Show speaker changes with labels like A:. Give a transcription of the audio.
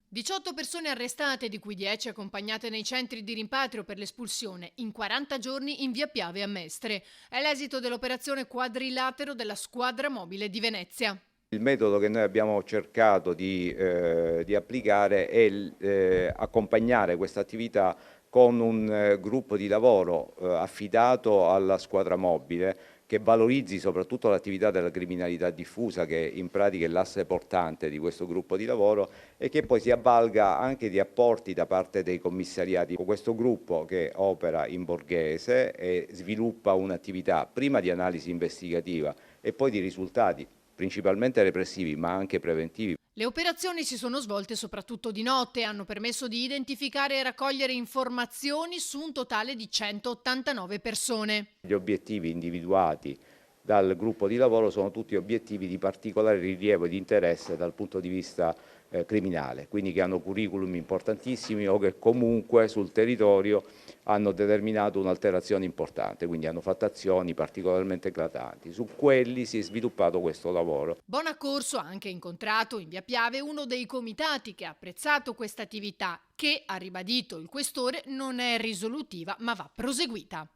A: 18 persone arrestate, di cui 10 accompagnate nei centri di rimpatrio per l'espulsione, in 40 giorni in via Piave a Mestre. È l'esito dell'operazione Quadrilatero della Squadra Mobile di Venezia.
B: Il metodo che noi abbiamo cercato di applicare è accompagnare questa attività con un gruppo di lavoro affidato alla squadra mobile che valorizzi soprattutto l'attività della criminalità diffusa, che in pratica è l'asse portante di questo gruppo di lavoro, e che poi si avvalga anche di apporti da parte dei commissariati. Questo gruppo, che opera in borghese e sviluppa un'attività prima di analisi investigativa e poi di risultati principalmente repressivi ma anche preventivi.
A: Le operazioni si sono svolte soprattutto di notte e hanno permesso di identificare e raccogliere informazioni su un totale di 189 persone.
B: Gli obiettivi individuati dal gruppo di lavoro sono tutti obiettivi di particolare rilievo e di interesse dal punto di vista criminale, quindi che hanno curriculum importantissimi o che comunque sul territorio hanno determinato un'alterazione importante, quindi hanno fatto azioni particolarmente eclatanti. Su quelli si è sviluppato questo lavoro.
A: Bonaccorso ha anche incontrato in via Piave uno dei comitati che ha apprezzato questa attività che, ha ribadito il questore, non è risolutiva ma va proseguita.